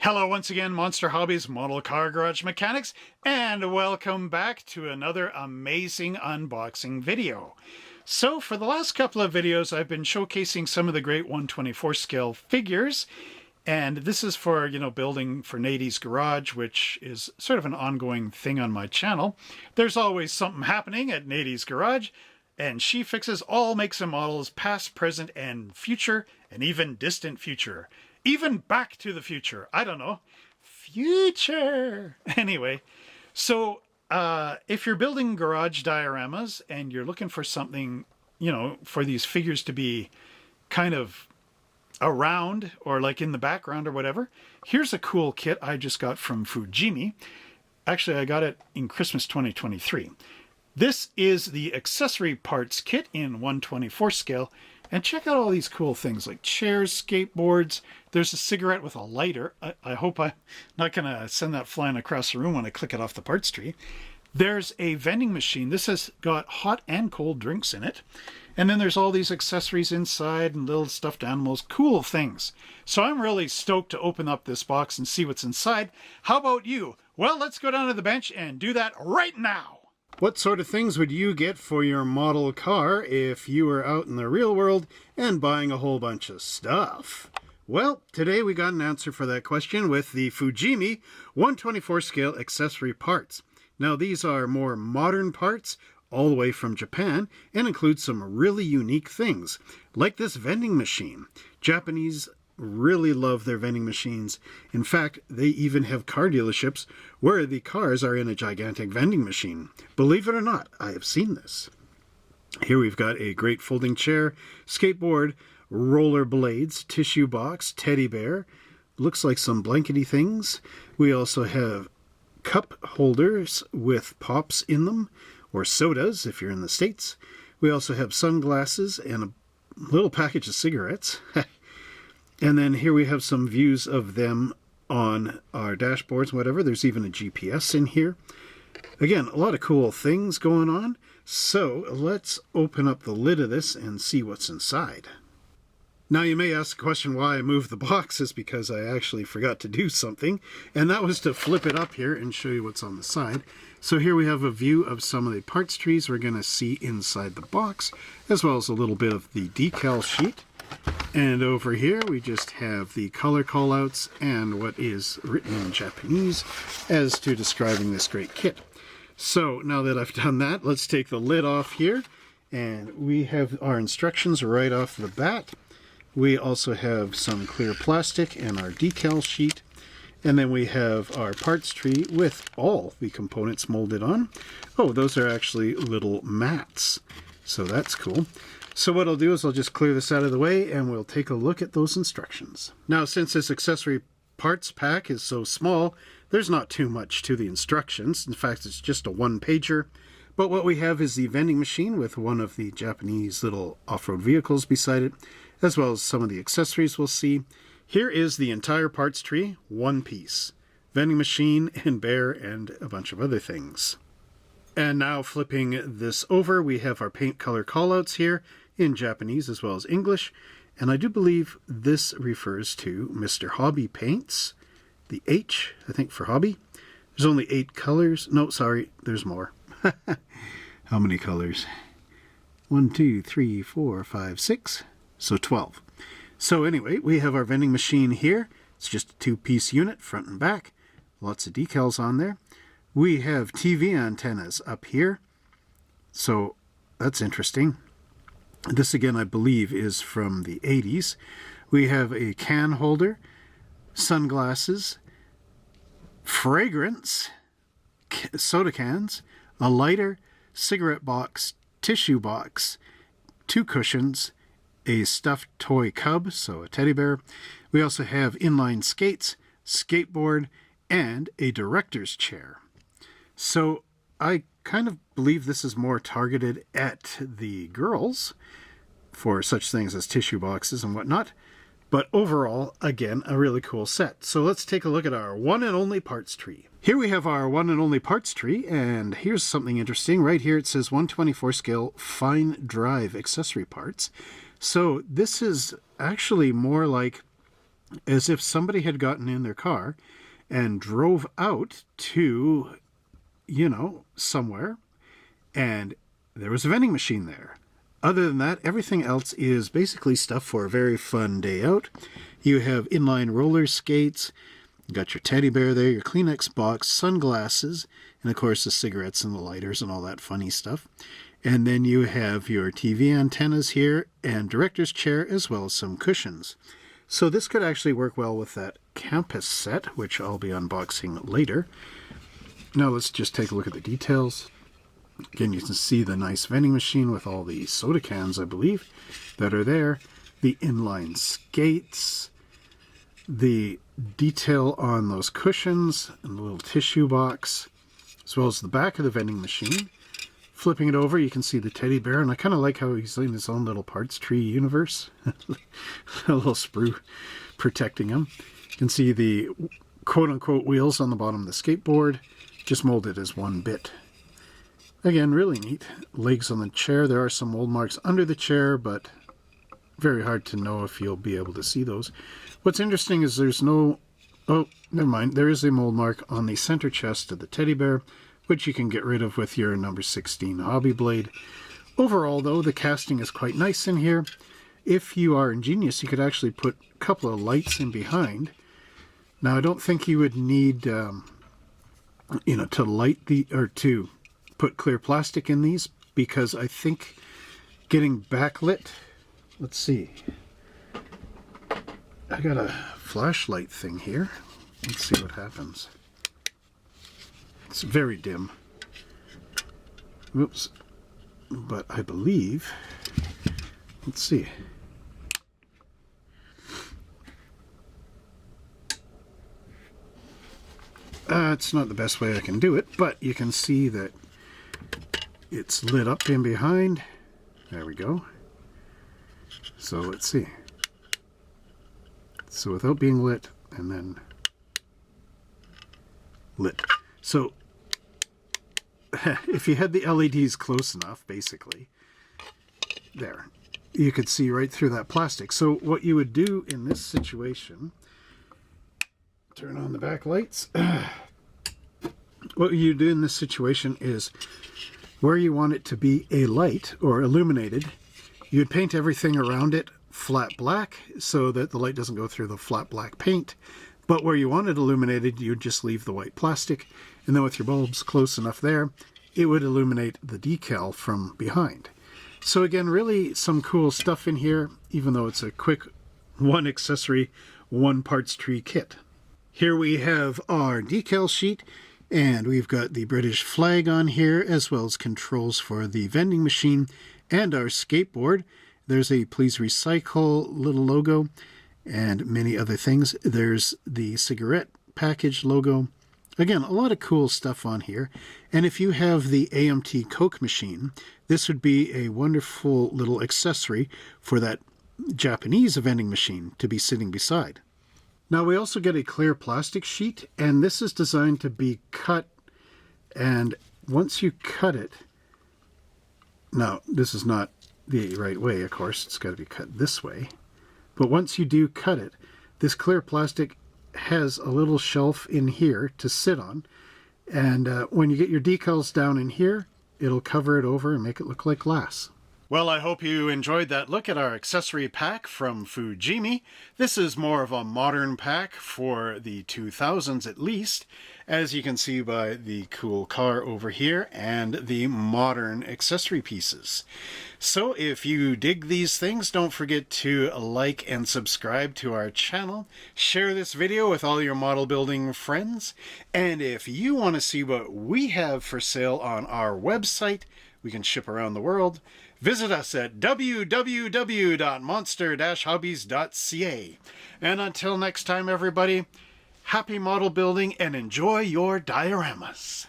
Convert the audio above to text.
Hello once again, Monster Hobbies Model Car Garage Mechanics, and welcome back to another amazing unboxing video. So for the last couple of videos, I've been showcasing some of the great 1/24 scale figures, and this is for, building for Nadie's Garage, which is sort of an ongoing thing on my channel. There's always something happening at Nadie's Garage, and she fixes all makes and models, past, present, and future, and even distant future. Even Back to the Future. I don't know. Future. Anyway, so if you're building garage dioramas and you're looking for something, for these figures to be kind of around or like in the background or whatever, here's a cool kit I just got from Fujimi. Actually, I got it in Christmas 2023. This is the accessory parts kit in 1/24 scale. And check out all these cool things like chairs, skateboards. There's a cigarette with a lighter. I hope I'm not going to send that flying across the room when I click it off the parts tree. There's a vending machine. This has got hot and cold drinks in it. And then there's all these accessories inside and little stuffed animals. Cool things. So I'm really stoked to open up this box and see what's inside. How about you? Well, let's go down to the bench and do that right now. What sort of things would you get for your model car if you were out in the real world and buying a whole bunch of stuff? Well, today we got an answer for that question with the Fujimi 1/24 scale accessory parts. Now these are more modern parts all the way from Japan and include some really unique things, like this vending machine. Japanese really love their vending machines. In fact, they even have car dealerships where the cars are in a gigantic vending machine. Believe it or not, I have seen this. Here we've got a great folding chair, skateboard, roller blades, tissue box, teddy bear. Looks like some blankety things. We also have cup holders with pops in them, or sodas if you're in the States. We also have sunglasses and a little package of cigarettes. And then here we have some views of them on our dashboards, whatever. There's even a GPS in here. Again, a lot of cool things going on. So let's open up the lid of this and see what's inside. Now you may ask the question why I moved the boxes, because I actually forgot to do something. And that was to flip it up here and show you what's on the side. So here we have a view of some of the parts trees we're going to see inside the box, as well as a little bit of the decal sheet. And over here we just have the color callouts and what is written in Japanese as to describing this great kit. So now that I've done that, let's take the lid off here, and we have our instructions right off the bat. We also have some clear plastic and our decal sheet, and then we have our parts tree with all the components molded on. Oh, those are actually little mats, so that's cool. So what I'll do is I'll just clear this out of the way and we'll take a look at those instructions. Now, since this accessory parts pack is so small, there's not too much to the instructions. In fact, it's just a one-pager. But what we have is the vending machine with one of the Japanese little off-road vehicles beside it, as well as some of the accessories we'll see. Here is the entire parts tree, one piece. Vending machine and bear and a bunch of other things. And now flipping this over, we have our paint color callouts here in Japanese as well as English. And I do believe this refers to Mr. Hobby Paints. The H, I think, for hobby. There's only 8 colors. No, sorry, there's more. How many colors? 1, 2, 3, 4, 5, 6. So 12. So anyway, we have our vending machine here. It's just a 2-piece unit, front and back. Lots of decals on there. We have TV antennas up here, so that's interesting. This again, I believe, is from the 80s. We have a can holder, sunglasses, fragrance, soda cans, a lighter, cigarette box, tissue box, 2 cushions, a stuffed toy cub, so a teddy bear. We also have inline skates, skateboard, and a director's chair. So I kind of believe this is more targeted at the girls for such things as tissue boxes and whatnot. But overall, again, a really cool set. So let's take a look at our one and only parts tree. Here we have our one and only parts tree, and here's something interesting. Right here it says 1/24 scale fine drive accessory parts. So this is actually more like as if somebody had gotten in their car and drove out to, somewhere, and there was a vending machine there. Other than that, everything else is basically stuff for a very fun day out. You have inline roller skates, you got your teddy bear there, your Kleenex box, sunglasses, and of course the cigarettes and the lighters and all that funny stuff. And then you have your TV antennas here and director's chair as well as some cushions. So this could actually work well with that campus set, which I'll be unboxing later. Now let's just take a look at the details. Again, you can see the nice vending machine with all the soda cans, I believe, that are there. The inline skates, the detail on those cushions, and the little tissue box, as well as the back of the vending machine. Flipping it over, you can see the teddy bear, and I kind of like how he's in his own little parts tree universe. A little sprue protecting him. You can see the quote-unquote wheels on the bottom of the skateboard, just molded as one bit. Again, really neat. Legs on the chair. There are some mold marks under the chair, but very hard to know if you'll be able to see those. What's interesting is there's no... Oh, never mind. There is a mold mark on the center chest of the teddy bear, which you can get rid of with your number 16 hobby blade. Overall, though, the casting is quite nice in here. If you are ingenious, you could actually put a couple of lights in behind. Now, I don't think you would need, to light the... or to put clear plastic in these, because I think getting backlit... Let's see. I got a flashlight thing here. Let's see what happens. It's very dim. Oops. But I believe... Let's see. It's not the best way I can do it, but you can see that it's lit up in behind. There we go. So let's see. So without being lit, and then lit. So if you had the LEDs close enough, basically, there, you could see right through that plastic. So what you would do in this situation, turn on the back lights. What you do in this situation is, where you want it to be a light or illuminated, you'd paint everything around it flat black so that the light doesn't go through the flat black paint. But where you want it illuminated, you'd just leave the white plastic, and then with your bulbs close enough there, it would illuminate the decal from behind. So again, really some cool stuff in here, even though it's a quick one accessory, one parts tree kit. Here we have our decal sheet, and we've got the British flag on here, as well as controls for the vending machine and our skateboard. There's a Please Recycle little logo and many other things. There's the cigarette package logo. Again, a lot of cool stuff on here. And if you have the AMT Coke machine, this would be a wonderful little accessory for that Japanese vending machine to be sitting beside. Now we also get a clear plastic sheet, and this is designed to be cut, and once you cut it, now this is not the right way, of course, it's got to be cut this way, but once you do cut it, this clear plastic has a little shelf in here to sit on, and when you get your decals down in here, it'll cover it over and make it look like glass. Well, I hope you enjoyed that look at our accessory pack from Fujimi. This is more of a modern pack for the 2000s at least, as you can see by the cool car over here and the modern accessory pieces. So if you dig these things, don't forget to like and subscribe to our channel. Share this video with all your model building friends. And if you want to see what we have for sale on our website, we can ship around the world. Visit us at www.monster-hobbies.ca. And until next time, everybody, happy model building and enjoy your dioramas.